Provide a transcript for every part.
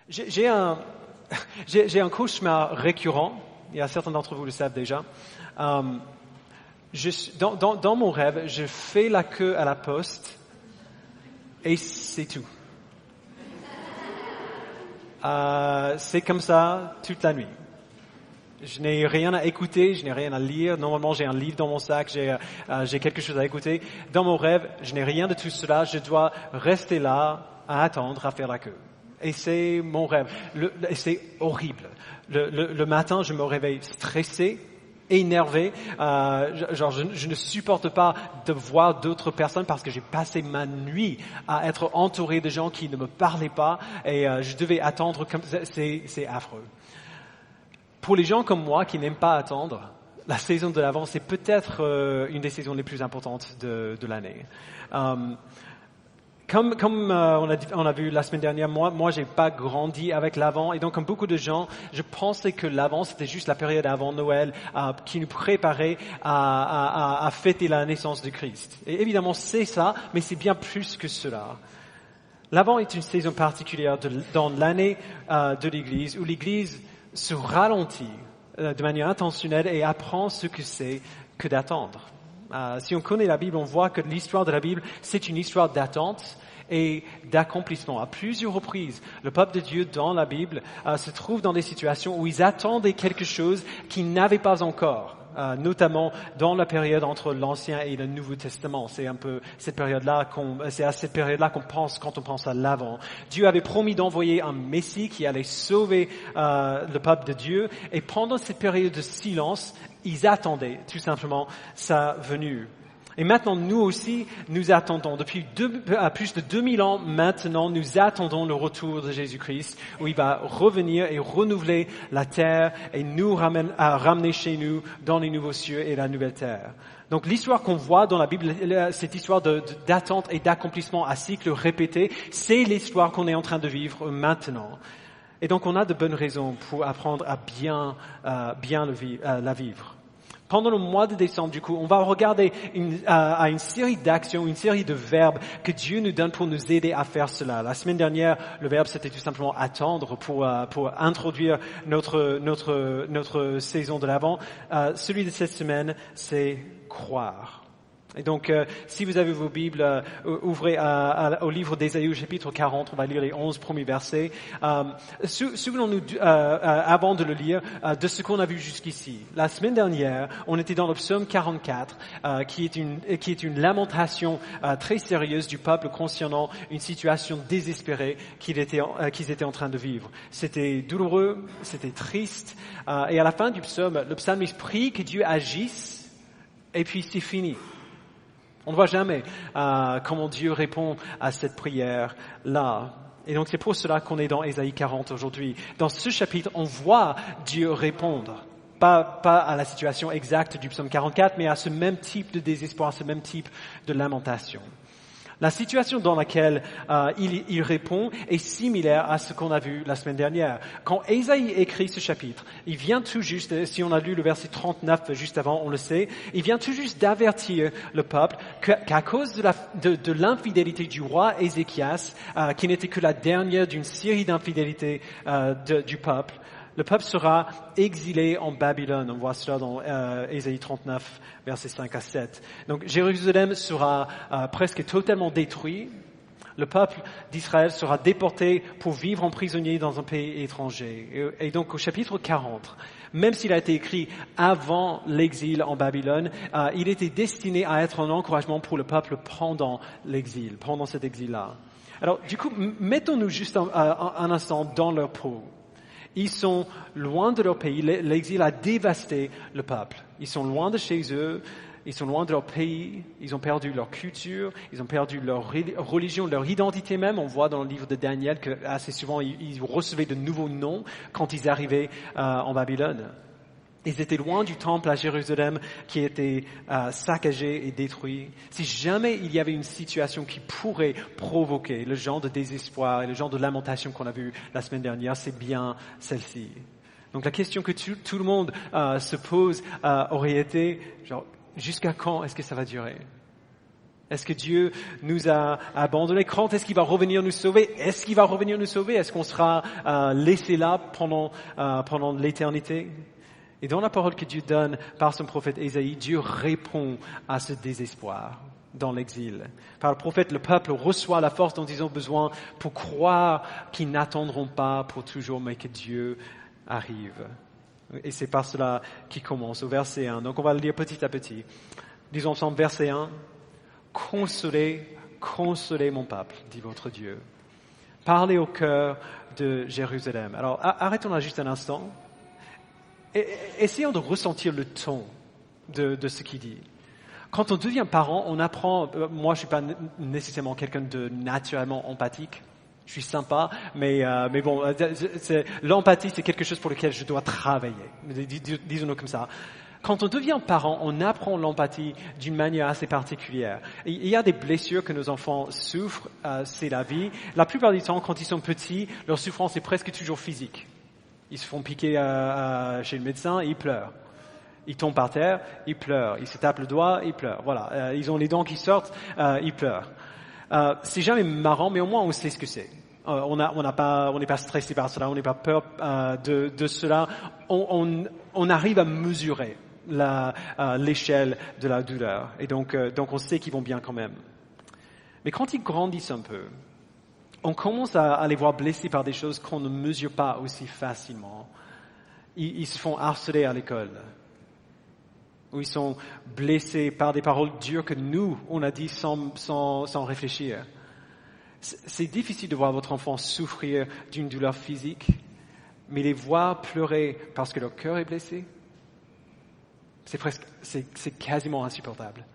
J'ai un, j'ai un cauchemar récurrent. Il y a certains d'entre vous le savent déjà. Dans mon rêve, je fais la queue à la poste et c'est tout. C'est comme ça toute la nuit. Je n'ai rien à écouter, je n'ai rien à lire. Normalement, j'ai un livre dans mon sac, j'ai quelque chose à écouter. Dans mon rêve, je n'ai rien de tout cela. Je dois rester là, à attendre, à faire la queue. Et c'est mon rêve. Et c'est horrible. Le matin, je me réveille stressé, énervé. Je ne supporte pas de voir d'autres personnes parce que j'ai passé ma nuit à être entouré de gens qui ne me parlaient pas et je devais attendre. C'est affreux. Pour les gens comme moi qui n'aiment pas attendre, la saison de l'Avent, c'est peut-être une des saisons les plus importantes de l'année. Comme on a vu la semaine dernière, moi j'ai pas grandi avec l'Avent et donc comme beaucoup de gens, je pensais que l'Avent c'était juste la période avant Noël qui nous préparait à fêter la naissance de Christ. Et évidemment c'est ça, mais c'est bien plus que cela. L'Avent est une saison particulière dans l'année de l'Église où l'Église se ralentit de manière intentionnelle et apprend ce que c'est que d'attendre. Si on connaît la Bible, on voit que l'histoire de la Bible, c'est une histoire d'attente et d'accomplissement. À plusieurs reprises, le peuple de Dieu dans la Bible se trouve dans des situations où ils attendaient quelque chose qu'ils n'avaient pas encore. Notamment dans la période entre l'Ancien et le Nouveau Testament. C'est un peu cette période-là c'est à cette période-là qu'on pense quand on pense à l'Avent. Dieu avait promis d'envoyer un Messie qui allait sauver le peuple de Dieu. Et pendant cette période de silence, ils attendaient tout simplement sa venue. Et maintenant, nous aussi, nous attendons. Depuis plus de 2000 ans maintenant, nous attendons le retour de Jésus-Christ, où il va revenir et renouveler la terre et nous ramener chez nous dans les nouveaux cieux et la nouvelle terre. Donc l'histoire qu'on voit dans la Bible, cette histoire d'attente et d'accomplissement à cycle répété, c'est l'histoire qu'on est en train de vivre maintenant. Et donc on a de bonnes raisons pour apprendre à bien la vivre. Pendant le mois de décembre, du coup, on va regarder à une série d'actions, une série de verbes que Dieu nous donne pour nous aider à faire cela. La semaine dernière, le verbe c'était tout simplement attendre pour introduire notre saison de l'Avent. Celui de cette semaine, c'est croire. Et donc, si vous avez vos Bibles, ouvrez au livre d'Ésaïe au chapitre 40, on va lire les 11 premiers versets. Souvenons-nous, avant de le lire, de ce qu'on a vu jusqu'ici. La semaine dernière, on était dans le psaume 44, qui est une lamentation très sérieuse du peuple concernant une situation désespérée qu'ils étaient en train de vivre. C'était douloureux, c'était triste, et à la fin du psaume, le psalmiste prie que Dieu agisse, et puis c'est fini. On ne voit jamais comment Dieu répond à cette prière-là. Et donc c'est pour cela qu'on est dans Ésaïe 40 aujourd'hui. Dans ce chapitre, on voit Dieu répondre. Pas à la situation exacte du psaume 44, mais à ce même type de désespoir, ce même type de lamentation. La situation dans laquelle il répond est similaire à ce qu'on a vu la semaine dernière. Quand Ésaïe écrit ce chapitre, il vient tout juste, si on a lu le verset 39 juste avant, on le sait, il vient tout juste d'avertir le peuple qu'à cause de l'infidélité du roi Ézéchias, qui n'était que la dernière d'une série d'infidélités du peuple, le peuple sera exilé en Babylone. On voit cela dans Ésaïe 39, versets 5 à 7. Donc Jérusalem sera presque totalement détruit. Le peuple d'Israël sera déporté pour vivre en prisonnier dans un pays étranger. Et donc au chapitre 40, même s'il a été écrit avant l'exil en Babylone, il était destiné à être un encouragement pour le peuple pendant l'exil, pendant cet exil-là. Alors du coup, mettons-nous juste un instant dans leur peau. Ils sont loin de leur pays. L'exil a dévasté le peuple. Ils sont loin de chez eux. Ils sont loin de leur pays. Ils ont perdu leur culture. Ils ont perdu leur religion, leur identité même. On voit dans le livre de Daniel que assez souvent ils recevaient de nouveaux noms quand ils arrivaient en Babylone. Ils étaient loin du temple à Jérusalem qui était saccagé et détruit. Si jamais il y avait une situation qui pourrait provoquer le genre de désespoir et le genre de lamentation qu'on a vu la semaine dernière, c'est bien celle-ci. Donc la question que tout le monde se pose aurait été, genre, jusqu'à quand est-ce que ça va durer ? Est-ce que Dieu nous a abandonnés? Quand est-ce qu'il va revenir nous sauver? Est-ce qu'il va revenir nous sauver? Est-ce qu'on sera laissé là pendant l'éternité? Et dans la parole que Dieu donne par son prophète Ésaïe, Dieu répond à ce désespoir dans l'exil. Par le prophète, le peuple reçoit la force dont ils ont besoin pour croire qu'ils n'attendront pas pour toujours, mais que Dieu arrive. Et c'est par cela qu'il commence au verset 1. Donc on va le lire petit à petit. Disons ensemble, verset 1. Consolez, consolez mon peuple, dit votre Dieu. Parlez au cœur de Jérusalem. Alors arrêtons là juste un instant. Essayons de ressentir le ton de ce qu'il dit. Quand on devient parent, on apprend. Moi, je suis pas nécessairement quelqu'un de naturellement empathique. Je suis sympa, mais bon, l'empathie, c'est quelque chose pour lequel je dois travailler. Disons-le comme ça. Quand on devient parent, on apprend l'empathie d'une manière assez particulière. Il y a des blessures que nos enfants souffrent, c'est la vie. La plupart du temps, quand ils sont petits, leur souffrance est presque toujours physique. Ils se font piquer chez le médecin, ils pleurent. Ils tombent par terre, ils pleurent. Ils se tapent le doigt, ils pleurent. Voilà, ils ont les dents qui sortent, ils pleurent. C'est jamais marrant, mais au moins on sait ce que c'est. On n'est pas stressé par cela, on n'est pas peur de cela. On arrive à mesurer l'échelle de la douleur, et donc on sait qu'ils vont bien quand même. Mais quand ils grandissent un peu, on commence à les voir blessés par des choses qu'on ne mesure pas aussi facilement. Ils se font harceler à l'école, ou ils sont blessés par des paroles dures que nous, on a dit sans réfléchir. C'est difficile de voir votre enfant souffrir d'une douleur physique, mais les voir pleurer parce que leur cœur est blessé, c'est quasiment insupportable.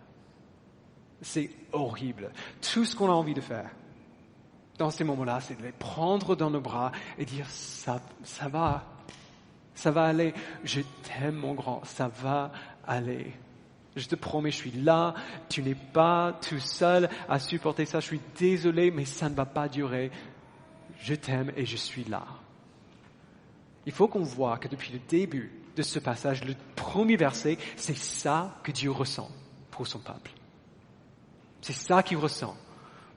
C'est horrible. Tout ce qu'on a envie de faire dans ces moments-là, c'est de les prendre dans nos bras et dire ça va aller. Je t'aime mon grand, ça va aller. Je te promets, je suis là, tu n'es pas tout seul à supporter ça, je suis désolé, mais ça ne va pas durer. Je t'aime et je suis là. Il faut qu'on voit que depuis le début de ce passage, le premier verset, c'est ça que Dieu ressent pour son peuple. C'est ça qu'il ressent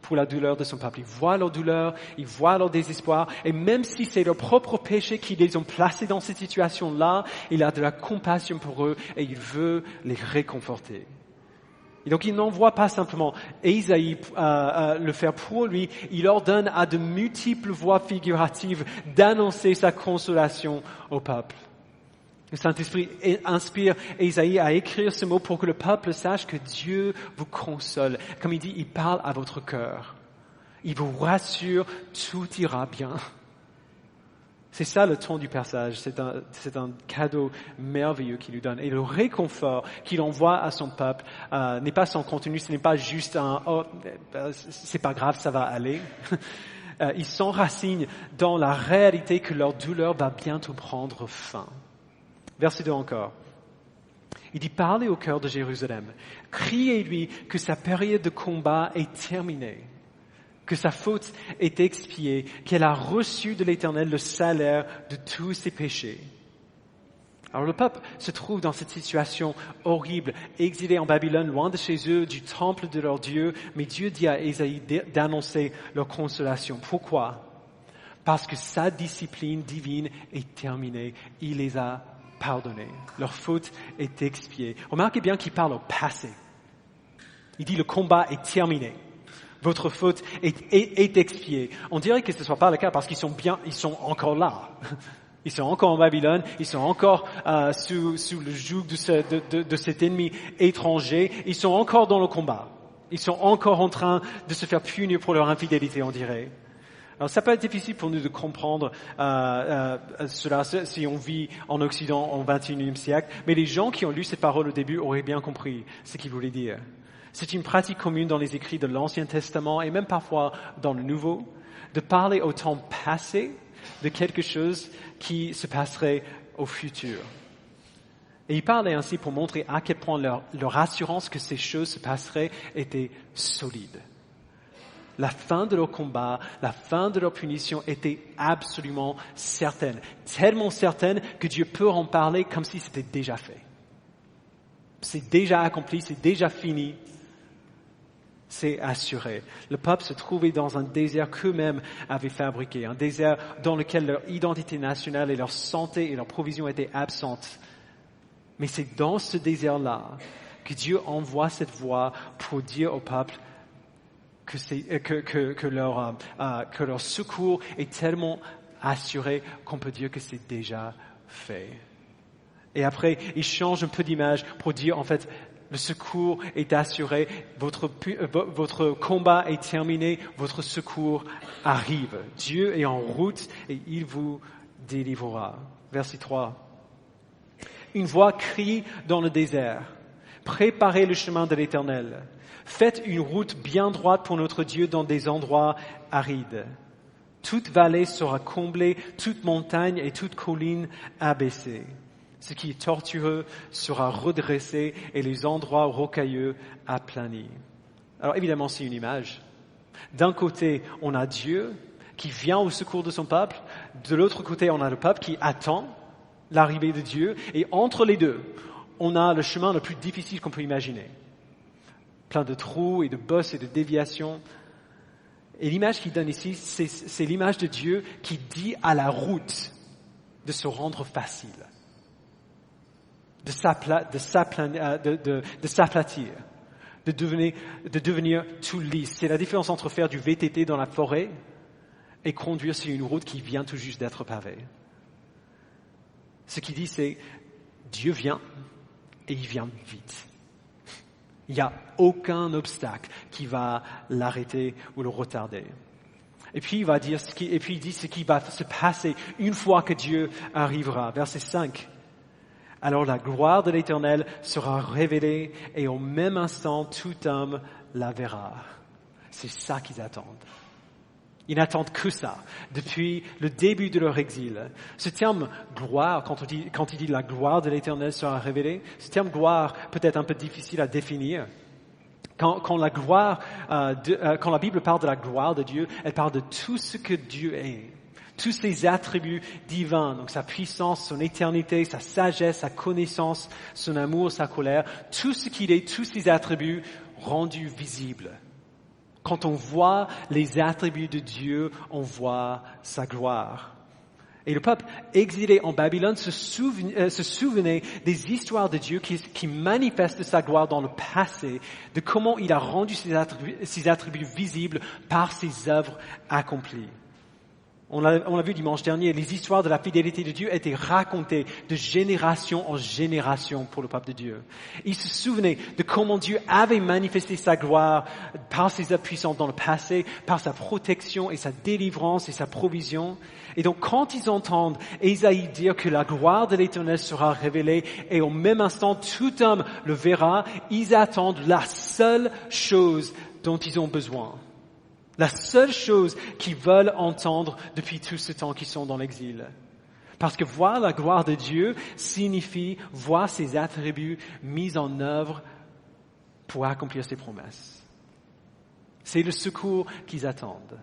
pour la douleur de son peuple. Il voit leur douleur, il voit leur désespoir, et même si c'est leur propre péché qui les ont placés dans cette situation-là, il a de la compassion pour eux et il veut les réconforter. Et donc il n'envoie pas simplement Ésaïe le faire pour lui, il ordonne à de multiples voix figuratives d'annoncer sa consolation au peuple. Le Saint-Esprit inspire Ésaïe à écrire ce mot pour que le peuple sache que Dieu vous console. Comme il dit, il parle à votre cœur. Il vous rassure, tout ira bien. C'est ça le ton du passage. C'est un cadeau merveilleux qu'il lui donne. Et le réconfort qu'il envoie à son peuple n'est pas sans contenu. Ce n'est pas juste un « oh, c'est pas grave, ça va aller ». Ils s'enracinent dans la réalité que leur douleur va bientôt prendre fin. Verset 2 encore. Il dit, parlez au cœur de Jérusalem. Criez-lui que sa période de combat est terminée, que sa faute est expiée, qu'elle a reçu de l'Éternel le salaire de tous ses péchés. Alors le peuple se trouve dans cette situation horrible, exilé en Babylone, loin de chez eux, du temple de leur Dieu, mais Dieu dit à Ésaïe d'annoncer leur consolation. Pourquoi? Parce que sa discipline divine est terminée. Il les a pardonnés. Leur faute est expiée. Remarquez bien qu'il parle au passé. Il dit le combat est terminé. Votre faute est expiée. On dirait que ce ne soit pas le cas parce qu'ils sont encore là. Ils sont encore en Babylone, ils sont encore sous le joug de cet ennemi étranger, ils sont encore dans le combat. Ils sont encore en train de se faire punir pour leur infidélité, on dirait. Alors ça peut être difficile pour nous de comprendre cela si on vit en Occident au XXIe siècle, mais les gens qui ont lu ces paroles au début auraient bien compris ce qu'il voulait dire. C'est une pratique commune dans les écrits de l'Ancien Testament et même parfois dans le Nouveau, de parler au temps passé de quelque chose qui se passerait au futur. Et il parlait ainsi pour montrer à quel point leur assurance que ces choses se passeraient était solide. La fin de leur combat, la fin de leur punition était absolument certaine. Tellement certaine que Dieu peut en parler comme si c'était déjà fait. C'est déjà accompli, c'est déjà fini. C'est assuré. Le peuple se trouvait dans un désert qu'eux-mêmes avaient fabriqué, un désert dans lequel leur identité nationale et leur santé et leur provision étaient absentes. Mais c'est dans ce désert-là que Dieu envoie cette voix pour dire au peuple que leur secours est tellement assuré qu'on peut dire que c'est déjà fait. Et après, il change un peu d'image pour dire en fait, le secours est assuré, votre combat est terminé, votre secours arrive. Dieu est en route et il vous délivrera. Verset 3. Une voix crie dans le désert. Préparez le chemin de l'Éternel. Faites une route bien droite pour notre Dieu dans des endroits arides. Toute vallée sera comblée, toute montagne et toute colline abaissée. Ce qui est tortueux sera redressé et les endroits rocailleux aplanis. Alors évidemment, c'est une image. D'un côté, on a Dieu qui vient au secours de son peuple. De l'autre côté, on a le peuple qui attend l'arrivée de Dieu. Et entre les deux, on a le chemin le plus difficile qu'on peut imaginer. Plein de trous et de bosses et de déviations. Et l'image qu'il donne ici, c'est l'image de Dieu qui dit à la route de se rendre facile. De s'aplatir, de devenir tout lisse. C'est la différence entre faire du VTT dans la forêt et conduire sur une route qui vient tout juste d'être pavée. Ce qu'il dit, c'est Dieu vient et il vient vite. Il n'y a aucun obstacle qui va l'arrêter ou le retarder. Et puis il dit ce qui va se passer une fois que Dieu arrivera. Verset 5. Alors la gloire de l'Éternel sera révélée et au même instant tout homme la verra. C'est ça qu'ils attendent. Ils n'attendent que ça depuis le début de leur exil. Ce terme gloire, quand il dit la gloire de l'Éternel sera révélée, ce terme gloire peut être un peu difficile à définir. Quand la Bible parle de la gloire de Dieu, elle parle de tout ce que Dieu est. Tous ses attributs divins, donc sa puissance, son éternité, sa sagesse, sa connaissance, son amour, sa colère, tout ce qu'il est, tous ses attributs rendus visibles. Quand on voit les attributs de Dieu, on voit sa gloire. Et le peuple exilé en Babylone se souvenait des histoires de Dieu qui manifestent sa gloire dans le passé, de comment il a rendu ses attributs visibles par ses œuvres accomplies. On l'a vu dimanche dernier, les histoires de la fidélité de Dieu étaient racontées de génération en génération pour le peuple de Dieu. Ils se souvenaient de comment Dieu avait manifesté sa gloire par ses œuvres puissantes dans le passé, par sa protection et sa délivrance et sa provision. Et donc quand ils entendent Ésaïe dire que la gloire de l'Éternel sera révélée et au même instant tout homme le verra, ils attendent la seule chose dont ils ont besoin. La seule chose qu'ils veulent entendre depuis tout ce temps qu'ils sont dans l'exil. Parce que voir la gloire de Dieu signifie voir ses attributs mis en œuvre pour accomplir ses promesses. C'est le secours qu'ils attendent,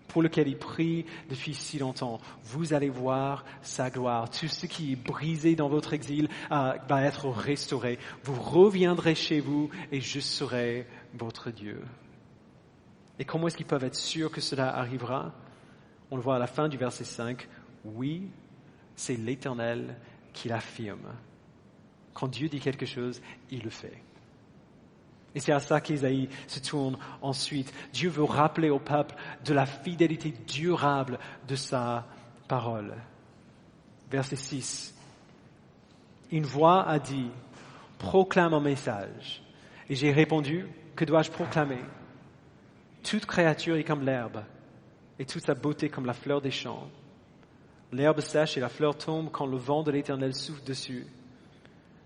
pour lequel ils prient depuis si longtemps. Vous allez voir sa gloire. Tout ce qui est brisé dans votre exil va être restauré. Vous reviendrez chez vous et je serai votre Dieu. Et comment est-ce qu'ils peuvent être sûrs que cela arrivera? On le voit à la fin du verset 5. Oui, c'est l'Éternel qui l'affirme. Quand Dieu dit quelque chose, il le fait. Et c'est à ça qu'Ésaïe se tourne ensuite. Dieu veut rappeler au peuple de la fidélité durable de sa parole. Verset 6. Une voix a dit, proclame un message. Et j'ai répondu, que dois-je proclamer? Toute créature est comme l'herbe, et toute sa beauté comme la fleur des champs. L'herbe sèche et la fleur tombe quand le vent de l'Éternel souffle dessus.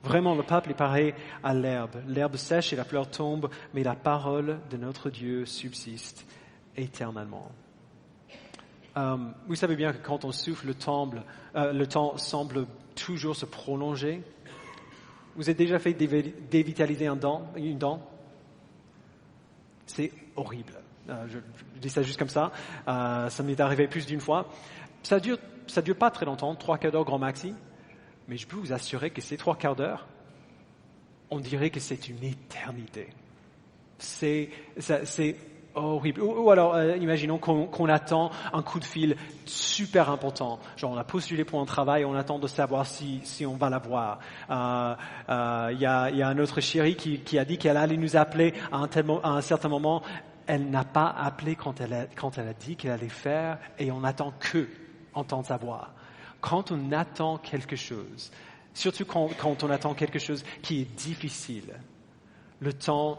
Vraiment, le peuple est pareil à l'herbe. L'herbe sèche et la fleur tombe, mais la parole de notre Dieu subsiste éternellement. Vous savez bien que quand on souffle, le temps semble toujours se prolonger. Vous avez déjà fait dévitaliser une dent? C'est horrible. Je dis ça juste comme ça. Ça m'est arrivé plus d'une fois. Ça dure pas très longtemps, 3/4 d'heure grand maxi. Mais je peux vous assurer que ces 3/4 d'heure, on dirait que c'est une éternité. C'est horrible. Ou alors, imaginons qu'on attend un coup de fil super important. Genre, on a postulé pour un travail, on attend de savoir si on va l'avoir. Il y a un autre chéri qui a dit qu'elle allait nous appeler à un certain moment. Elle n'a pas appelé quand elle a dit qu'elle allait faire, et on attend que entendre sa voix. Quand on attend quelque chose, surtout quand on attend quelque chose qui est difficile, le temps,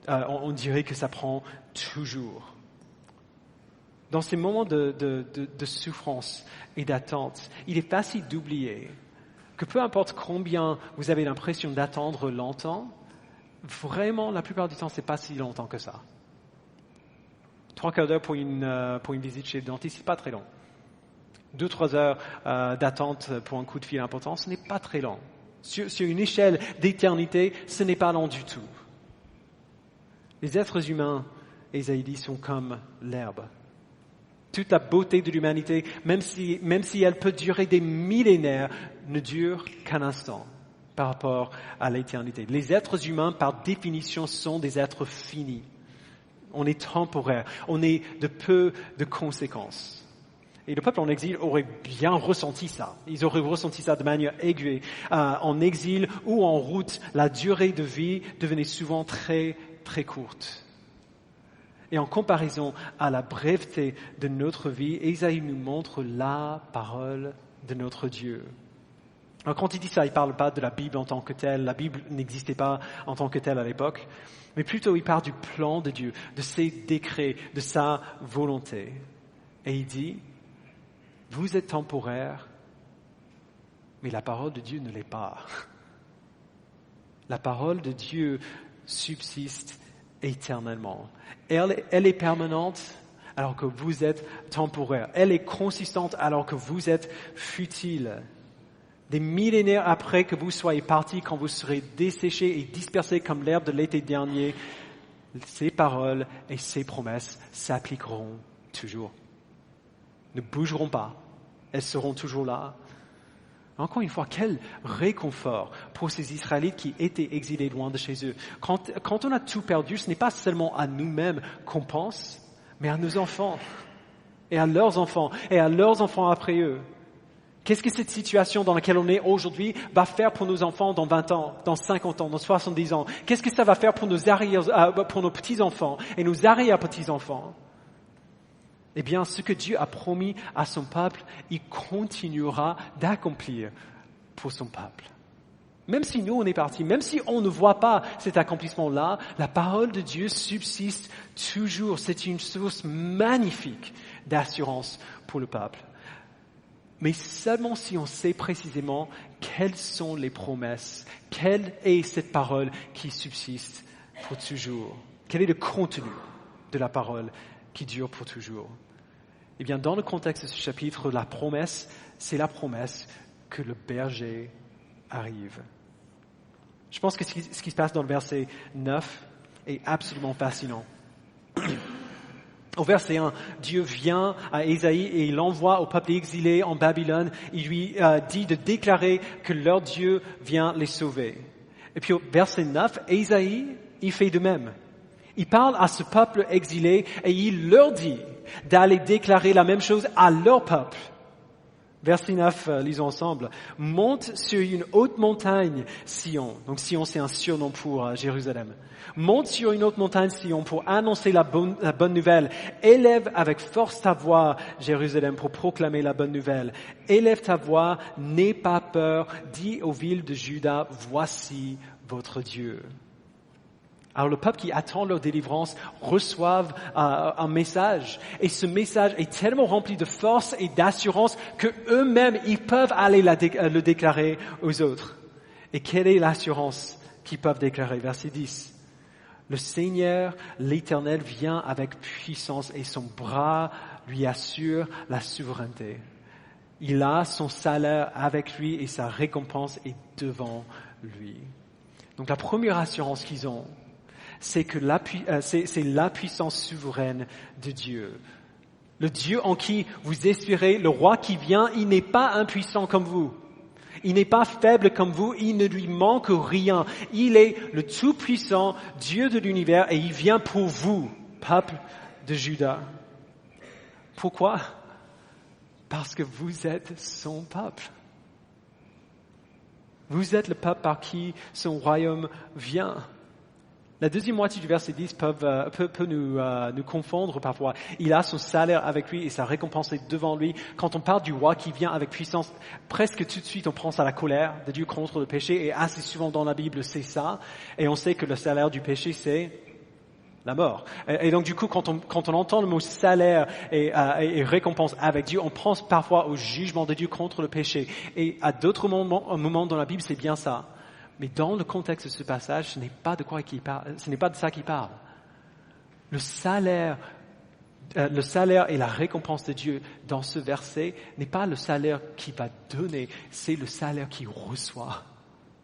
on dirait que ça prend toujours. Dans ces moments de souffrance et d'attente, il est facile d'oublier que peu importe combien vous avez l'impression d'attendre longtemps, vraiment, la plupart du temps, c'est pas si longtemps que ça. 3/4 d'heure pour une visite chez le dentiste, c'est pas très long. 2-3 heures d'attente pour un coup de fil important, ce n'est pas très long. Sur une échelle d'éternité, ce n'est pas long du tout. Les êtres humains, Ésaïe dit, sont comme l'herbe. Toute la beauté de l'humanité, même si elle peut durer des millénaires, ne dure qu'un instant par rapport à l'éternité. Les êtres humains, par définition, sont des êtres finis. On est temporaire, on est de peu de conséquences. Et le peuple en exil aurait bien ressenti ça. Ils auraient ressenti ça de manière aiguë. En exil ou en route, la durée de vie devenait souvent très, très courte. Et en comparaison à la brièveté de notre vie, Ésaïe nous montre la parole de notre Dieu. Alors quand il dit ça, il ne parle pas de la Bible en tant que telle. La Bible n'existait pas en tant que telle à l'époque. Mais plutôt, il parle du plan de Dieu, de ses décrets, de sa volonté. Et il dit, vous êtes temporaire, mais la parole de Dieu ne l'est pas. La parole de Dieu subsiste éternellement. Elle est permanente alors que vous êtes temporaire. Elle est consistante alors que vous êtes futile. Des millénaires après que vous soyez partis, quand vous serez desséchés et dispersés comme l'herbe de l'été dernier, ces paroles et ces promesses s'appliqueront toujours. Ne bougeront pas. Elles seront toujours là. Encore une fois, quel réconfort pour ces Israélites qui étaient exilés loin de chez eux. Quand on a tout perdu, ce n'est pas seulement à nous-mêmes qu'on pense, mais à nos enfants, et à leurs enfants, et à leurs enfants après eux. Qu'est-ce que cette situation dans laquelle on est aujourd'hui va faire pour nos enfants dans 20 ans, dans 50 ans, dans 70 ans? Qu'est-ce que ça va faire pour nos petits-enfants et nos arrière-petits-enfants? Eh bien, ce que Dieu a promis à son peuple, il continuera d'accomplir pour son peuple. Même si nous, on est partis, même si on ne voit pas cet accomplissement-là, la parole de Dieu subsiste toujours. C'est une source magnifique d'assurance pour le peuple. Mais seulement si on sait précisément quelles sont les promesses, quelle est cette parole qui subsiste pour toujours. Quel est le contenu de la parole qui dure pour toujours? Eh bien, dans le contexte de ce chapitre, la promesse, c'est la promesse que le berger arrive. Je pense que ce qui se passe dans le verset 9 est absolument fascinant. Au verset 1, Dieu vient à Ésaïe et il l'envoie au peuple exilé en Babylone. Il lui dit de déclarer que leur Dieu vient les sauver. Et puis au verset 9, Ésaïe, il fait de même. Il parle à ce peuple exilé et il leur dit d'aller déclarer la même chose à leur peuple. Verset 9, lisons ensemble. « Monte sur une haute montagne, Sion. » Donc Sion, c'est un surnom pour Jérusalem. « Monte sur une haute montagne, Sion, pour annoncer la bonne nouvelle. Élève avec force ta voix, Jérusalem, pour proclamer la bonne nouvelle. Élève ta voix, n'aie pas peur. Dis aux villes de Juda, voici votre Dieu. » Alors le peuple qui attend leur délivrance reçoivent un message. Et ce message est tellement rempli de force et d'assurance que eux-mêmes, ils peuvent aller le déclarer aux autres. Et quelle est l'assurance qu'ils peuvent déclarer? Verset 10. Le Seigneur, l'Éternel, vient avec puissance et son bras lui assure la souveraineté. Il a son salaire avec lui et sa récompense est devant lui. Donc la première assurance qu'ils ont, c'est que c'est la puissance souveraine de Dieu. Le Dieu en qui vous espérez, le roi qui vient, il n'est pas impuissant comme vous. Il n'est pas faible comme vous, il ne lui manque rien. Il est le Tout-Puissant, Dieu de l'univers, et il vient pour vous, peuple de Juda. Pourquoi? Parce que vous êtes son peuple. Vous êtes le peuple par qui son royaume vient. La deuxième moitié du verset 10 peut nous confondre parfois. Il a son salaire avec lui et sa récompense est devant lui. Quand on parle du roi qui vient avec puissance, presque tout de suite on pense à la colère de Dieu contre le péché. Et assez souvent dans la Bible, c'est ça. Et on sait que le salaire du péché, c'est la mort. Et donc du coup, quand on entend le mot salaire et récompense avec Dieu, on pense parfois au jugement de Dieu contre le péché. Et à d'autres moments dans la Bible, c'est bien ça. Mais dans le contexte de ce passage, ce n'est pas de ça qu'il parle. Le salaire et la récompense de Dieu dans ce verset n'est pas le salaire qu'il va donner, c'est le salaire qu'il reçoit.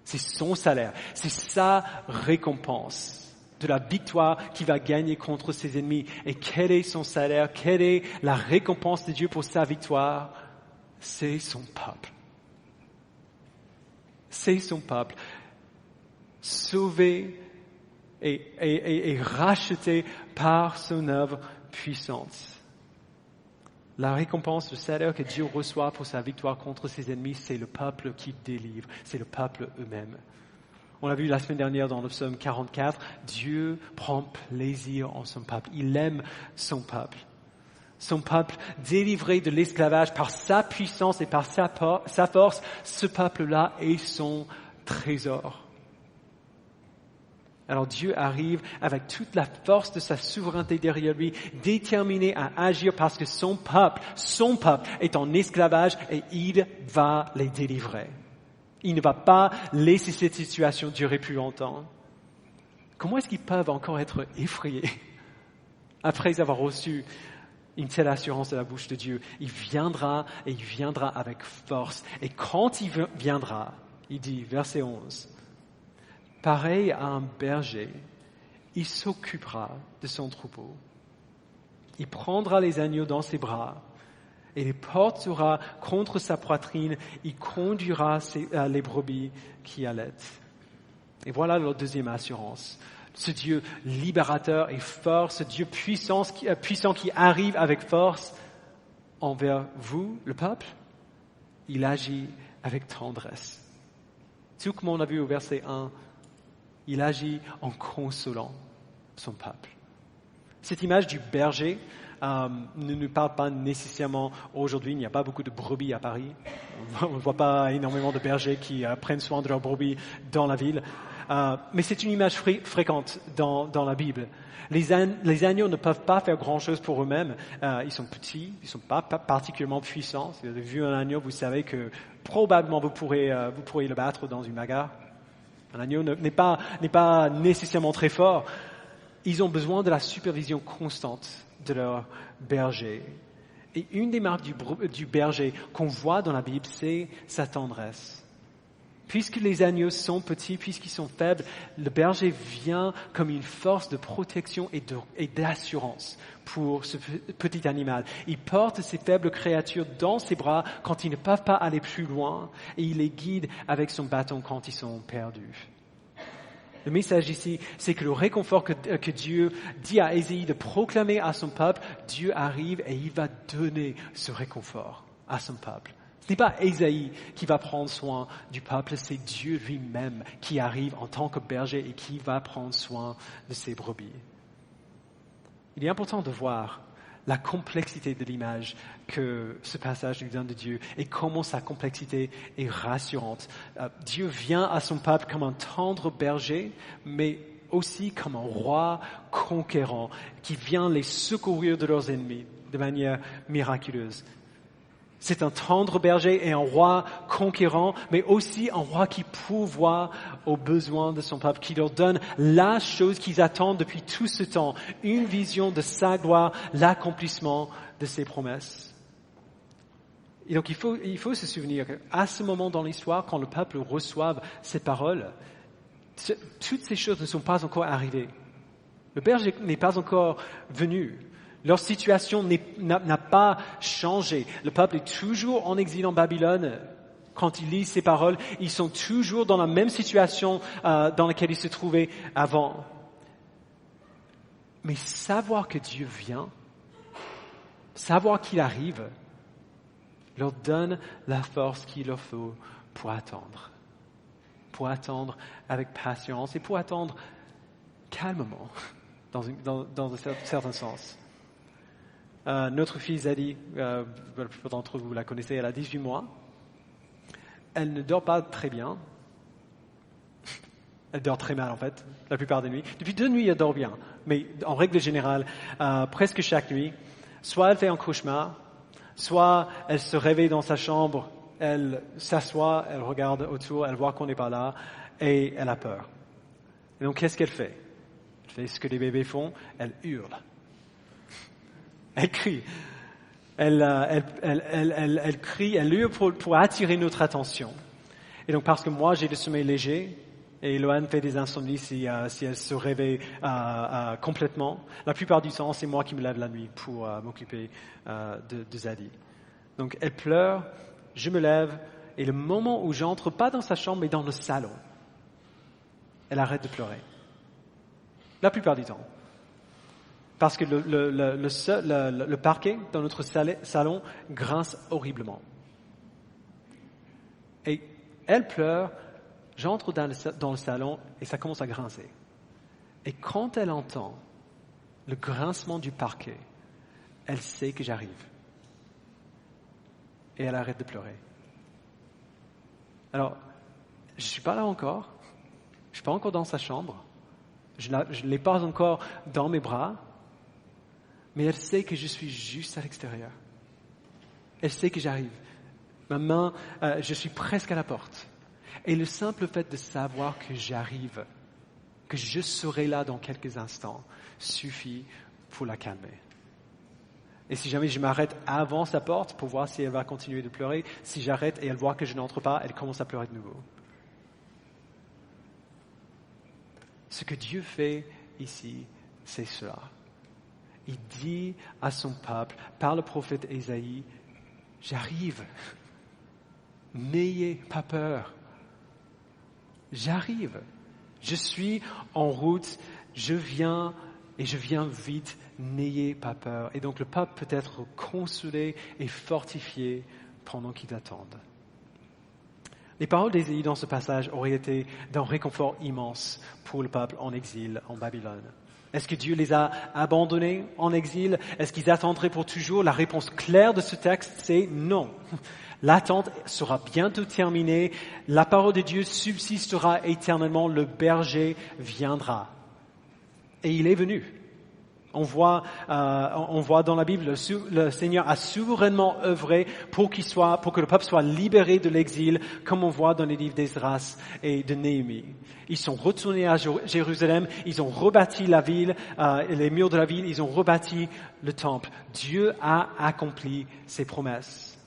C'est son salaire, c'est sa récompense de la victoire qu'il va gagner contre ses ennemis. Et quel est son salaire? Quelle est la récompense de Dieu pour sa victoire? C'est son peuple. C'est son peuple. Sauvé et racheté par son œuvre puissante. La récompense, le salaire que Dieu reçoit pour sa victoire contre ses ennemis, c'est le peuple qui délivre, c'est le peuple eux-mêmes. On l'a vu la semaine dernière dans le psaume 44, Dieu prend plaisir en son peuple, il aime son peuple. Son peuple délivré de l'esclavage par sa puissance et par sa force, ce peuple-là est son trésor. Alors Dieu arrive avec toute la force de sa souveraineté derrière lui, déterminé à agir parce que son peuple est en esclavage et il va les délivrer. Il ne va pas laisser cette situation durer plus longtemps. Comment est-ce qu'ils peuvent encore être effrayés après avoir reçu une telle assurance de la bouche de Dieu? Il viendra et il viendra avec force. Et quand il viendra, il dit, verset 11, pareil à un berger, il s'occupera de son troupeau. Il prendra les agneaux dans ses bras et les portera contre sa poitrine. Il conduira les brebis qui allaitent. Et voilà leur deuxième assurance. Ce Dieu libérateur et fort, ce Dieu puissant qui arrive avec force envers vous, le peuple, il agit avec tendresse. Tout comme on a vu au verset 1, il agit en consolant son peuple. Cette image du berger ne nous parle pas nécessairement aujourd'hui. Il n'y a pas beaucoup de brebis à Paris. On ne voit pas énormément de bergers qui prennent soin de leurs brebis dans la ville. Mais c'est une image fréquente dans la Bible. Les agneaux ne peuvent pas faire grand-chose pour eux-mêmes. Ils sont petits, ils ne sont pas particulièrement puissants. Si vous avez vu un agneau, vous savez que probablement vous pourrez le battre dans une bagarre. Un agneau n'est pas nécessairement très fort. Ils ont besoin de la supervision constante de leur berger. Et une des marques du berger qu'on voit dans la Bible, c'est sa tendresse. Puisque les agneaux sont petits, puisqu'ils sont faibles, le berger vient comme une force de protection et d'assurance pour ce petit animal. Il porte ces faibles créatures dans ses bras quand ils ne peuvent pas aller plus loin et il les guide avec son bâton quand ils sont perdus. Le message ici, c'est que le réconfort que Dieu dit à Ésaïe de proclamer à son peuple, Dieu arrive et il va donner ce réconfort à son peuple. Ce n'est pas Ésaïe qui va prendre soin du peuple, c'est Dieu lui-même qui arrive en tant que berger et qui va prendre soin de ses brebis. Il est important de voir la complexité de l'image que ce passage nous donne de Dieu et comment sa complexité est rassurante. Dieu vient à son peuple comme un tendre berger, mais aussi comme un roi conquérant qui vient les secourir de leurs ennemis de manière miraculeuse. C'est un tendre berger et un roi conquérant, mais aussi un roi qui pourvoit aux besoins de son peuple, qui leur donne la chose qu'ils attendent depuis tout ce temps, une vision de sa gloire, l'accomplissement de ses promesses. Et donc il faut se souvenir qu'à ce moment dans l'histoire, quand le peuple reçoit ces paroles, toutes ces choses ne sont pas encore arrivées. Le berger n'est pas encore venu. Leur situation n'a pas changé. Le peuple est toujours en exil en Babylone. quand ils lisent ces paroles, ils sont toujours dans la même situation dans laquelle ils se trouvaient avant. Mais savoir que Dieu vient, savoir qu'il arrive, leur donne la force qu'il leur faut pour attendre avec patience et pour attendre calmement, dans un certain sens. Notre fille Zadie, la plupart d'entre vous la connaissez, elle a 18 mois. Elle ne dort pas très bien. Elle dort très mal en fait, la plupart des nuits. Depuis 2 nuits, elle dort bien. Mais en règle générale, presque chaque nuit, soit elle fait un cauchemar, soit elle se réveille dans sa chambre, elle s'assoit, elle regarde autour, elle voit qu'on n'est pas là et elle a peur. Et donc qu'est-ce qu'elle fait? Elle fait ce que les bébés font, elle hurle. Elle crie. Elle crie, elle hurle pour attirer notre attention. Et donc parce que moi j'ai le sommeil léger, et Loane fait des insomnies si elle se réveille complètement. La plupart du temps, c'est moi qui me lève la nuit pour m'occuper de Zadie. Donc elle pleure, je me lève, et le moment où j'entre, pas dans sa chambre, mais dans le salon, elle arrête de pleurer. La plupart du temps. Parce que le parquet dans notre salon grince horriblement. Et elle pleure, j'entre dans le salon et ça commence à grincer. Et quand elle entend le grincement du parquet, elle sait que j'arrive. Et elle arrête de pleurer. Alors, je ne suis pas là encore. Je ne suis pas encore dans sa chambre. Je ne l'ai pas encore dans mes bras. Mais elle sait que je suis juste à l'extérieur. Elle sait que j'arrive. Ma main, je suis presque à la porte. Et le simple fait de savoir que j'arrive, que je serai là dans quelques instants, suffit pour la calmer. Et si jamais je m'arrête avant sa porte pour voir si elle va continuer de pleurer, si j'arrête et elle voit que je n'entre pas, elle commence à pleurer de nouveau. Ce que Dieu fait ici, c'est cela. Il dit à son peuple, par le prophète Ésaïe, « J'arrive, n'ayez pas peur. J'arrive, je suis en route, je viens et je viens vite, n'ayez pas peur. » Et donc le peuple peut être consolé et fortifié pendant qu'il attend. Les paroles d'Ésaïe dans ce passage auraient été d'un réconfort immense pour le peuple en exil en Babylone. Est-ce que Dieu les a abandonnés en exil? Est-ce qu'ils attendraient pour toujours? La réponse claire de ce texte, c'est non. L'attente sera bientôt terminée. La parole de Dieu subsistera éternellement. Le berger viendra. Et il est venu. On voit dans la Bible, le Seigneur a souverainement œuvré pour que le peuple soit libéré de l'exil, comme on voit dans les livres d'Esdras et de Néhémie. Ils sont retournés à Jérusalem, ils ont rebâti la ville, les murs de la ville, ils ont rebâti le temple. Dieu a accompli ses promesses.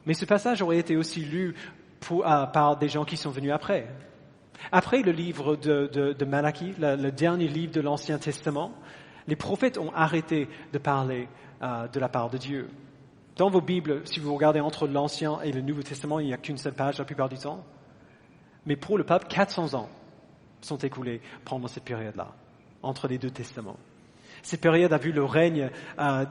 Mais ce passage aurait été aussi lu par des gens qui sont venus après. Après le livre de Malachie, le dernier livre de l'Ancien Testament, les prophètes ont arrêté de parler de la part de Dieu. Dans vos Bibles, si vous regardez entre l'Ancien et le Nouveau Testament, il n'y a qu'une seule page la plupart du temps. Mais pour le peuple, 400 ans sont écoulés pendant cette période-là, entre les deux testaments. Cette période a vu le règne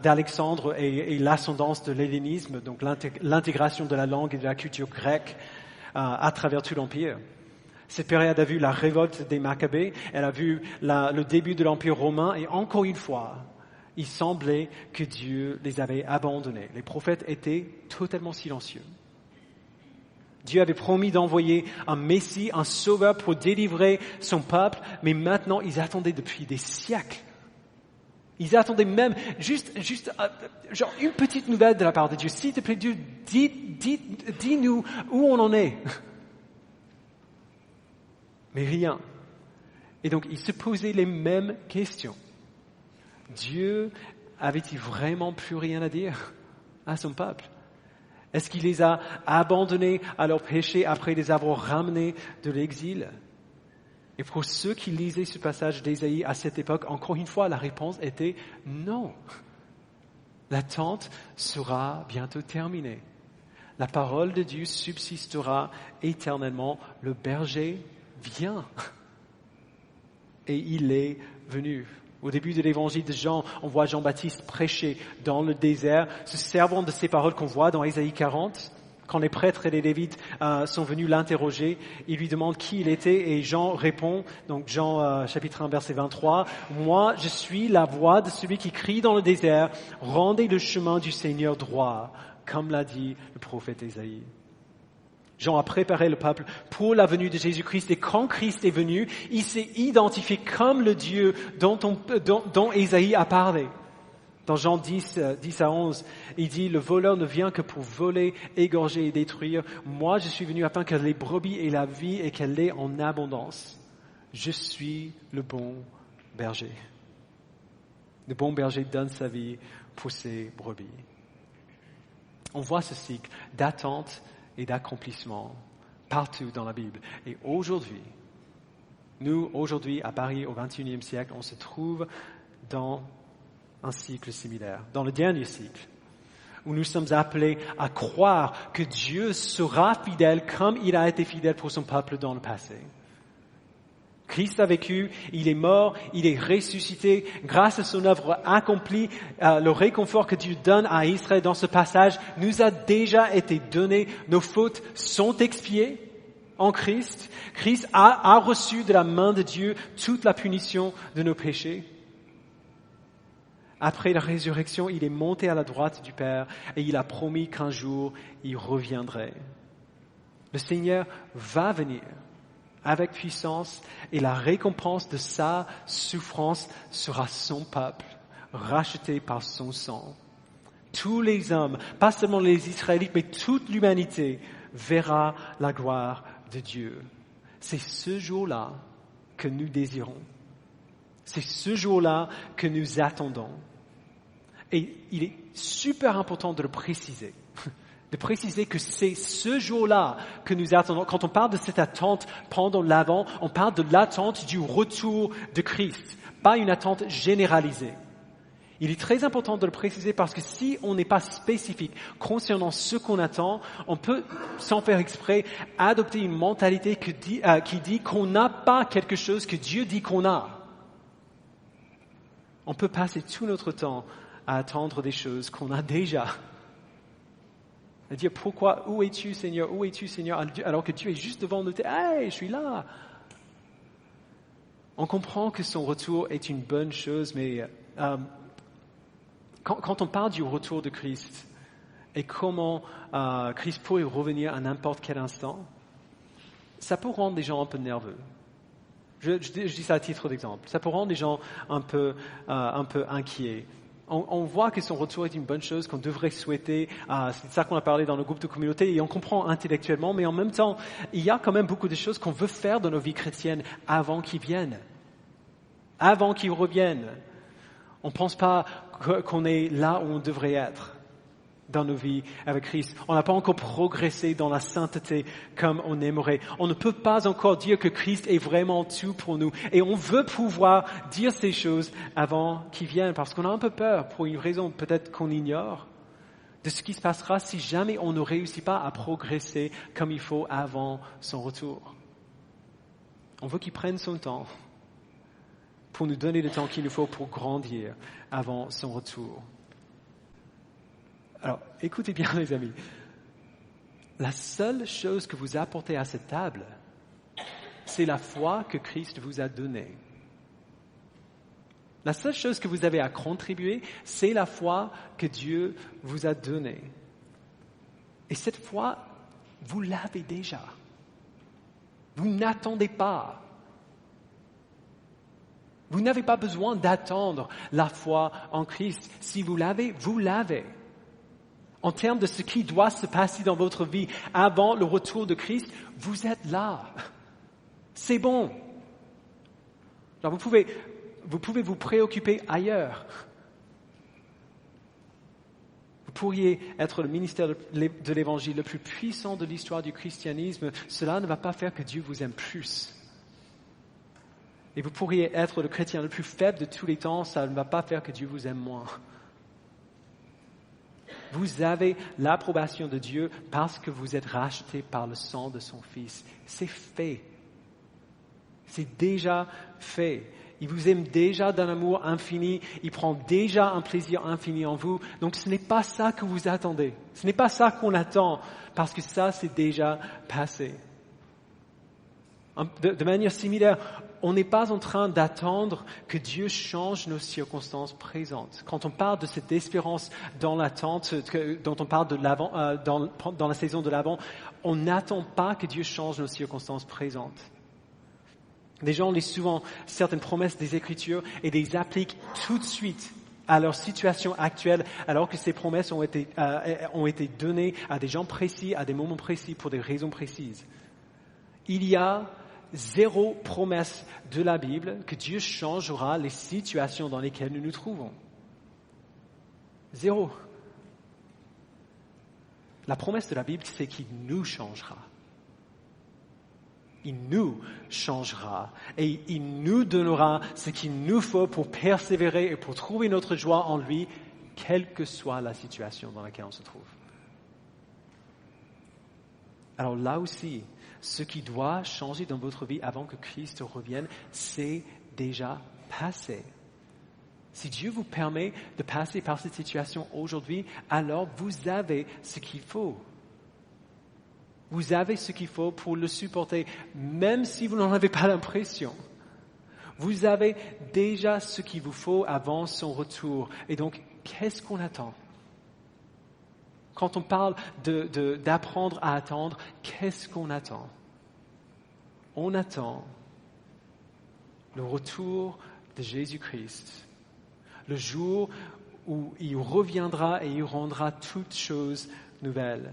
d'Alexandre et l'ascendance de l'hellénisme, donc l'intégration de la langue et de la culture grecque à travers tout l'Empire. Cette période a vu la révolte des Maccabées, elle a vu le début de l'Empire romain, et encore une fois, il semblait que Dieu les avait abandonnés. Les prophètes étaient totalement silencieux. Dieu avait promis d'envoyer un Messie, un sauveur pour délivrer son peuple, mais maintenant ils attendaient depuis des siècles. Ils attendaient même juste genre une petite nouvelle de la part de Dieu. S'il te plaît, Dieu, dis-nous où on en est. Mais rien. Et donc, ils se posaient les mêmes questions. Dieu avait-il vraiment plus rien à dire à son peuple? Est-ce qu'il les a abandonnés à leur péché après les avoir ramenés de l'exil? Et pour ceux qui lisaient ce passage d'Ésaïe à cette époque, encore une fois, la réponse était non. L'attente sera bientôt terminée. La parole de Dieu subsistera éternellement. Le berger vient. Et il est venu. Au début de l'évangile de Jean, on voit Jean-Baptiste prêcher dans le désert, se servant de ces paroles qu'on voit dans Ésaïe 40. Quand les prêtres et les lévites sont venus l'interroger, ils lui demandent qui il était et Jean répond, donc Jean chapitre 1 verset 23, « Moi je suis la voix de celui qui crie dans le désert, rendez le chemin du Seigneur droit, comme l'a dit le prophète Ésaïe. » Jean a préparé le peuple pour la venue de Jésus-Christ et quand Christ est venu, il s'est identifié comme le Dieu dont Ésaïe a parlé. Dans Jean 10 à 11, il dit « Le voleur ne vient que pour voler, égorger et détruire. Moi, je suis venu afin que les brebis aient la vie et qu'elle l'ait en abondance. Je suis le bon berger. Le bon berger donne sa vie pour ses brebis. » On voit ce cycle d'attente et d'accomplissement partout dans la Bible. Et aujourd'hui, à Paris, au XXIe siècle, on se trouve dans un cycle similaire, dans le dernier cycle, où nous sommes appelés à croire que Dieu sera fidèle comme il a été fidèle pour son peuple dans le passé. Christ a vécu, il est mort, il est ressuscité. Grâce à son œuvre accomplie, le réconfort que Dieu donne à Israël dans ce passage nous a déjà été donné. Nos fautes sont expiées en Christ. Christ a reçu de la main de Dieu toute la punition de nos péchés. Après la résurrection, il est monté à la droite du Père et il a promis qu'un jour, il reviendrait. Le Seigneur va venir avec puissance et la récompense de sa souffrance sera son peuple, racheté par son sang. Tous les hommes, pas seulement les Israélites, mais toute l'humanité verra la gloire de Dieu. C'est ce jour-là que nous désirons. C'est ce jour-là que nous attendons. Et il est super important de le préciser. De préciser que c'est ce jour-là que nous attendons. Quand on parle de cette attente pendant l'Avent, on parle de l'attente du retour de Christ, pas une attente généralisée. Il est très important de le préciser parce que si on n'est pas spécifique concernant ce qu'on attend, on peut, sans faire exprès, adopter une mentalité qui dit qu'on n'a pas quelque chose que Dieu dit qu'on a. On peut passer tout notre temps à attendre des choses qu'on a déjà. À dire pourquoi, où es-tu Seigneur, alors que tu es juste devant nous, hey, je suis là. On comprend que son retour est une bonne chose, mais quand on parle du retour de Christ et comment Christ pourrait revenir à n'importe quel instant, ça peut rendre les gens un peu nerveux. Je dis ça à titre d'exemple. Ça peut rendre les gens un peu inquiets. On voit que son retour est une bonne chose qu'on devrait souhaiter. C'est ça qu'on a parlé dans le groupe de communauté et on comprend intellectuellement, mais en même temps, il y a quand même beaucoup de choses qu'on veut faire dans nos vies chrétiennes avant qu'il vienne, avant qu'il revienne. On ne pense pas qu'on est là où on devrait être dans nos vies avec Christ. On n'a pas encore progressé dans la sainteté comme on aimerait. On ne peut pas encore dire que Christ est vraiment tout pour nous. Et on veut pouvoir dire ces choses avant qu'il vienne parce qu'on a un peu peur pour une raison peut-être qu'on ignore de ce qui se passera si jamais on ne réussit pas à progresser comme il faut avant son retour. On veut qu'il prenne son temps pour nous donner le temps qu'il nous faut pour grandir avant son retour. Alors, écoutez bien les amis, la seule chose que vous apportez à cette table, c'est la foi que Christ vous a donnée. La seule chose que vous avez à contribuer, c'est la foi que Dieu vous a donnée. Et cette foi, vous l'avez déjà. Vous n'attendez pas. Vous n'avez pas besoin d'attendre la foi en Christ. Si vous l'avez, vous l'avez. En termes de ce qui doit se passer dans votre vie avant le retour de Christ, vous êtes là. C'est bon. Alors vous pouvez vous préoccuper ailleurs. Vous pourriez être le ministère de l'Évangile le plus puissant de l'histoire du christianisme. Cela ne va pas faire que Dieu vous aime plus. Et vous pourriez être le chrétien le plus faible de tous les temps. Ça ne va pas faire que Dieu vous aime moins. Vous avez l'approbation de Dieu parce que vous êtes rachetés par le sang de son Fils. C'est fait. C'est déjà fait. Il vous aime déjà d'un amour infini. Il prend déjà un plaisir infini en vous. Donc ce n'est pas ça que vous attendez. Ce n'est pas ça qu'on attend parce que ça, c'est déjà passé. De manière similaire, on n'est pas en train d'attendre que Dieu change nos circonstances présentes. Quand on parle de cette espérance dans l'attente, dont on parle de l'avant, dans la saison de l'Avent, on n'attend pas que Dieu change nos circonstances présentes. Les gens lisent souvent certaines promesses des Écritures et les appliquent tout de suite à leur situation actuelle, alors que ces promesses ont été données à des gens précis, à des moments précis, pour des raisons précises. Il y a zéro promesse de la Bible que Dieu changera les situations dans lesquelles nous nous trouvons. Zéro. La promesse de la Bible, c'est qu'il nous changera. Il nous changera et il nous donnera ce qu'il nous faut pour persévérer et pour trouver notre joie en lui, quelle que soit la situation dans laquelle on se trouve. Alors là aussi, ce qui doit changer dans votre vie avant que Christ revienne, c'est déjà passé. Si Dieu vous permet de passer par cette situation aujourd'hui, alors vous avez ce qu'il faut. Vous avez ce qu'il faut pour le supporter, même si vous n'en avez pas l'impression. Vous avez déjà ce qu'il vous faut avant son retour. Et donc, qu'est-ce qu'on attend? Quand on parle d'apprendre à attendre, qu'est-ce qu'on attend? On attend le retour de Jésus-Christ, le jour où il reviendra et il rendra toutes choses nouvelles.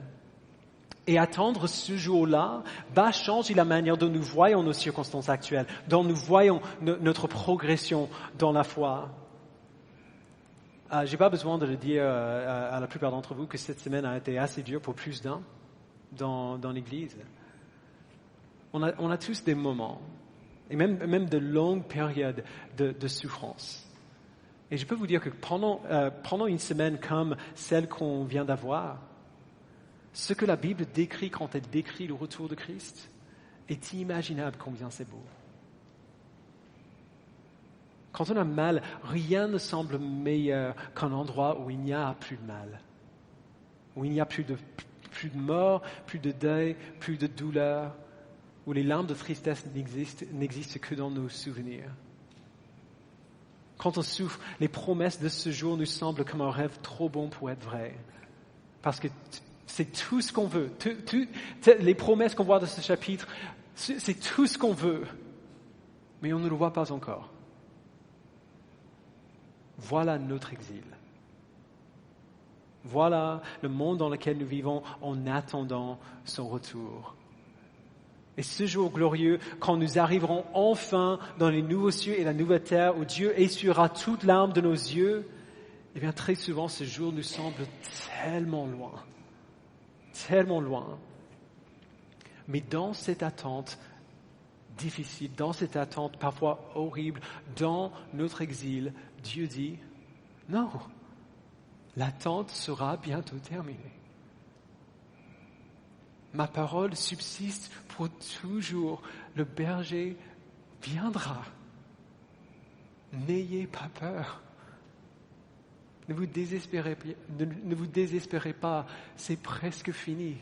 Et attendre ce jour-là va changer la manière dont nous voyons nos circonstances actuelles, dont nous voyons notre progression dans la foi. J'ai pas besoin de le dire à la plupart d'entre vous que cette semaine a été assez dure pour plus d'un dans l'Église. On a tous des moments, et même de longues périodes de souffrance. Et je peux vous dire que pendant une semaine comme celle qu'on vient d'avoir, ce que la Bible décrit quand elle décrit le retour de Christ est inimaginable combien c'est beau. Quand on a mal, rien ne semble meilleur qu'un endroit où il n'y a plus de mal, où il n'y a plus de mort, plus de deuil, plus de douleur, où les larmes de tristesse n'existent que dans nos souvenirs. Quand on souffre, les promesses de ce jour nous semblent comme un rêve trop bon pour être vrai, parce que c'est tout ce qu'on veut. Les promesses qu'on voit dans ce chapitre, c'est tout ce qu'on veut. Mais on ne le voit pas encore. Voilà notre exil. Voilà le monde dans lequel nous vivons en attendant son retour. Et ce jour glorieux, quand nous arriverons enfin dans les nouveaux cieux et la nouvelle terre, où Dieu essuiera toute larme de nos yeux, eh bien très souvent ce jour nous semble tellement loin. Tellement loin. Mais dans cette attente difficile, dans cette attente parfois horrible, dans notre exil, Dieu dit, non, l'attente sera bientôt terminée. Ma parole subsiste pour toujours. Le berger viendra. N'ayez pas peur. Ne vous désespérez pas, c'est presque fini.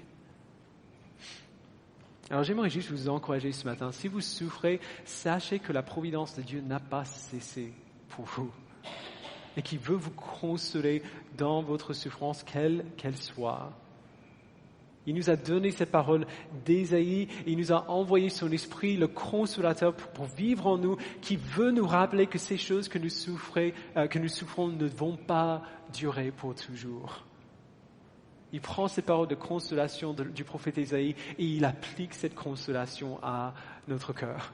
Alors j'aimerais juste vous encourager ce matin. Si vous souffrez, sachez que la providence de Dieu n'a pas cessé pour vous et qu'il veut vous consoler dans votre souffrance, quelle qu'elle soit. Il nous a donné cette parole d'Ésaïe, il nous a envoyé son esprit, le consolateur, pour vivre en nous, qui veut nous rappeler que ces choses que nous souffrons ne vont pas durer pour toujours. Il prend ces paroles de consolation du prophète Ésaïe et il applique cette consolation à notre cœur.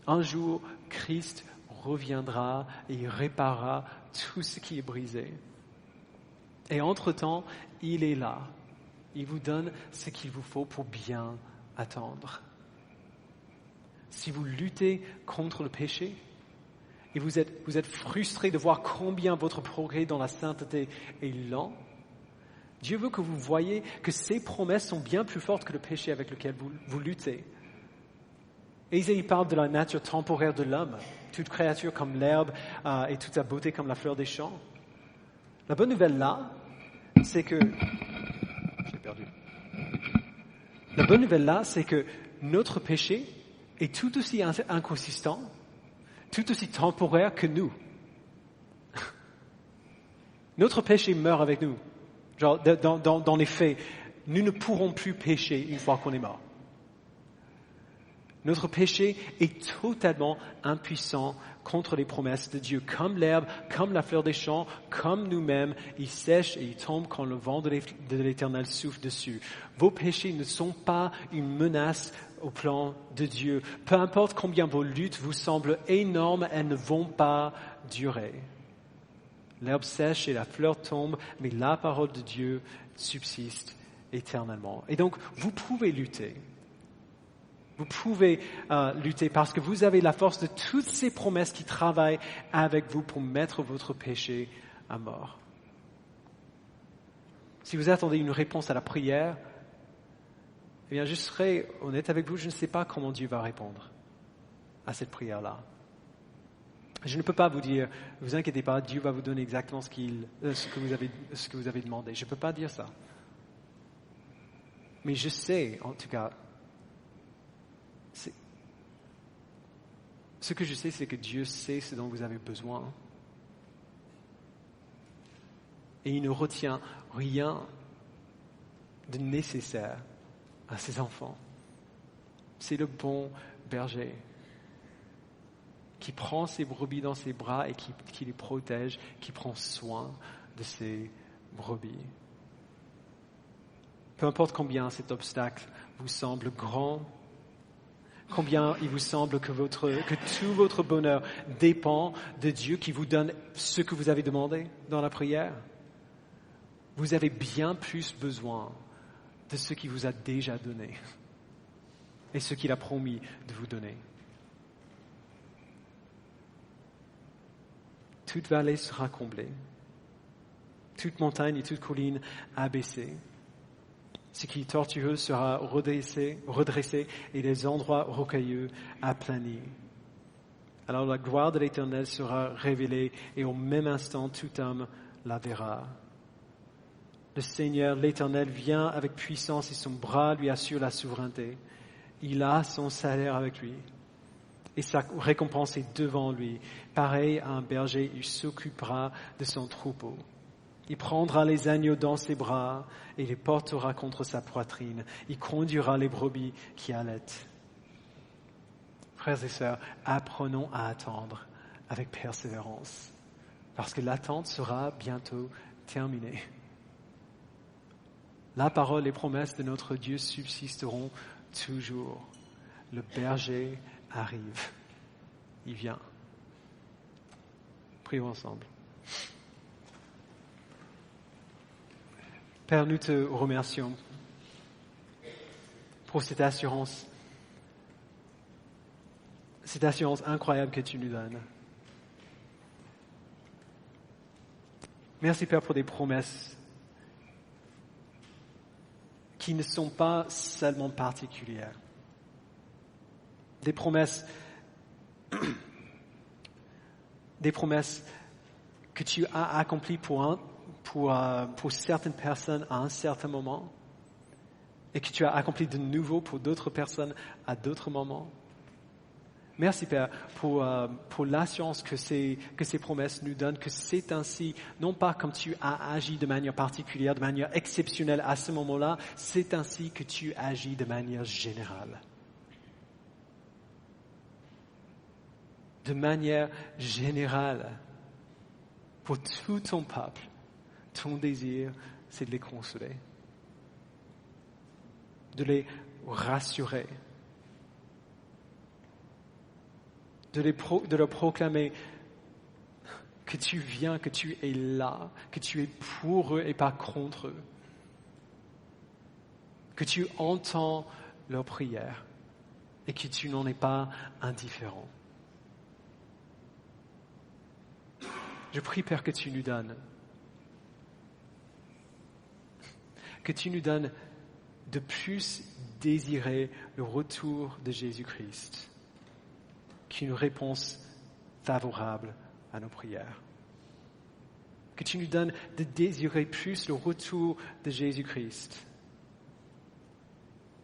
Un jour, Christ reviendra et il réparera tout ce qui est brisé. Et entre-temps, il est là. Il vous donne ce qu'il vous faut pour bien attendre. Si vous luttez contre le péché, et vous êtes frustré de voir combien votre progrès dans la sainteté est lent, Dieu veut que vous voyiez que ses promesses sont bien plus fortes que le péché avec lequel vous luttez. Ésaïe parle de la nature temporaire de l'homme, toute créature comme l'herbe et toute sa beauté comme la fleur des champs. La bonne nouvelle là, c'est que... J'ai perdu. La bonne nouvelle là, c'est que notre péché est tout aussi inconsistant, tout aussi temporaire que nous. Notre péché meurt avec nous. Genre, dans les faits, nous ne pourrons plus pécher une fois qu'on est mort. Notre péché est totalement impuissant contre les promesses de Dieu. Comme l'herbe, comme la fleur des champs, comme nous-mêmes, il sèche et il tombe quand le vent de l'Éternel souffle dessus. Vos péchés ne sont pas une menace au plan de Dieu. Peu importe combien vos luttes vous semblent énormes, elles ne vont pas durer. L'herbe sèche et la fleur tombe, mais la parole de Dieu subsiste éternellement. Et donc, vous pouvez lutter. Vous pouvez lutter parce que vous avez la force de toutes ces promesses qui travaillent avec vous pour mettre votre péché à mort. Si vous attendez une réponse à la prière, eh bien, je serai honnête avec vous, je ne sais pas comment Dieu va répondre à cette prière-là. Je ne peux pas vous dire, ne vous inquiétez pas, Dieu va vous donner exactement ce que vous avez demandé. Je ne peux pas dire ça. Mais je sais, en tout cas, ce que je sais, c'est que Dieu sait ce dont vous avez besoin. Et il ne retient rien de nécessaire à ses enfants. C'est le bon berger qui prend ses brebis dans ses bras et qui les protège, qui prend soin de ses brebis. Peu importe combien cet obstacle vous semble grand, combien il vous semble que tout votre bonheur dépend de Dieu qui vous donne ce que vous avez demandé dans la prière, vous avez bien plus besoin de ce qu'il vous a déjà donné et ce qu'il a promis de vous donner. Toute vallée sera comblée, toute montagne et toute colline abaissée. Ce qui est tortueux sera redressé et les endroits rocailleux aplanis. Alors la gloire de l'Éternel sera révélée et au même instant tout homme la verra. Le Seigneur, l'Éternel, vient avec puissance et son bras lui assure la souveraineté. Il a son salaire avec lui et sa récompense est devant lui. Pareil à un berger, il s'occupera de son troupeau. Il prendra les agneaux dans ses bras et les portera contre sa poitrine. Il conduira les brebis qui allaitent. Frères et sœurs, apprenons à attendre avec persévérance, parce que l'attente sera bientôt terminée. La parole et promesses de notre Dieu subsisteront toujours. Le berger arrive. Il vient. Prions ensemble. Père, nous te remercions pour cette assurance incroyable que tu nous donnes. Merci Père pour des promesses qui ne sont pas seulement particulières. Des promesses que tu as accomplies pour certaines personnes à un certain moment et que tu as accompli de nouveau pour d'autres personnes à d'autres moments. Merci Père pour l'assurance que ces promesses nous donnent, que c'est ainsi, non pas comme tu as agi de manière particulière, de manière exceptionnelle à ce moment-là, c'est ainsi que tu agis de manière générale. De manière générale, pour tout ton peuple. Ton désir, c'est de les consoler, de les rassurer, de leur proclamer que tu viens, que tu es là, que tu es pour eux et pas contre eux, que tu entends leurs prières et que tu n'en es pas indifférent. Je prie, Père, que tu nous donnes. Que tu nous donnes de plus désirer le retour de Jésus-Christ qu'une réponse favorable à nos prières. Que tu nous donnes de désirer plus le retour de Jésus-Christ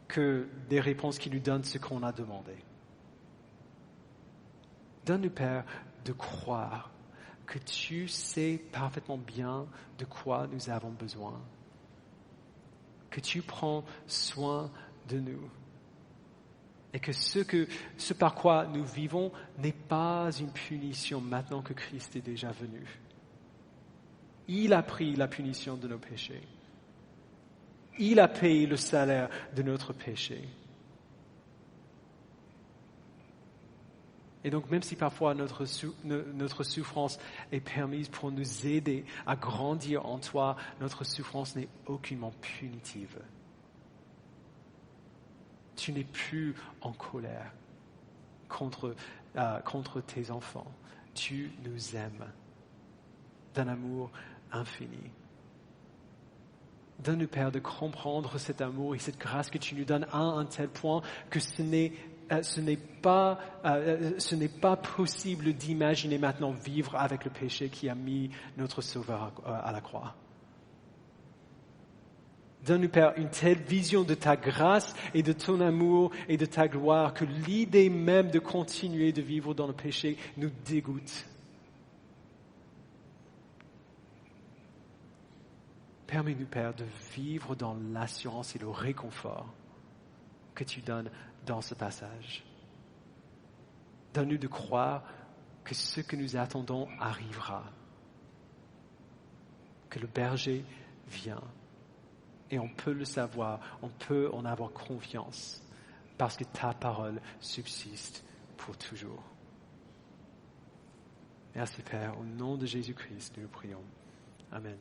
que des réponses qui nous donnent ce qu'on a demandé. Donne-nous, Père, de croire que tu sais parfaitement bien de quoi nous avons besoin, que tu prends soin de nous et que ce par quoi nous vivons n'est pas une punition maintenant que Christ est déjà venu. Il a pris la punition de nos péchés. Il a payé le salaire de notre péché. Et donc, même si parfois notre souffrance est permise pour nous aider à grandir en toi, notre souffrance n'est aucunement punitive. Tu n'es plus en colère contre tes enfants. Tu nous aimes d'un amour infini. Donne-nous, Père, de comprendre cet amour et cette grâce que tu nous donnes à un tel point que ce n'est pas possible d'imaginer maintenant vivre avec le péché qui a mis notre Sauveur à la croix. Donne-nous, Père, une telle vision de ta grâce et de ton amour et de ta gloire que l'idée même de continuer de vivre dans le péché nous dégoûte. Permets-nous, Père, de vivre dans l'assurance et le réconfort que tu donnes dans ce passage. Donne-nous de croire que ce que nous attendons arrivera, que le berger vient. Et on peut le savoir, on peut en avoir confiance, parce que ta parole subsiste pour toujours. Merci, Père, au nom de Jésus-Christ, nous le prions. Amen.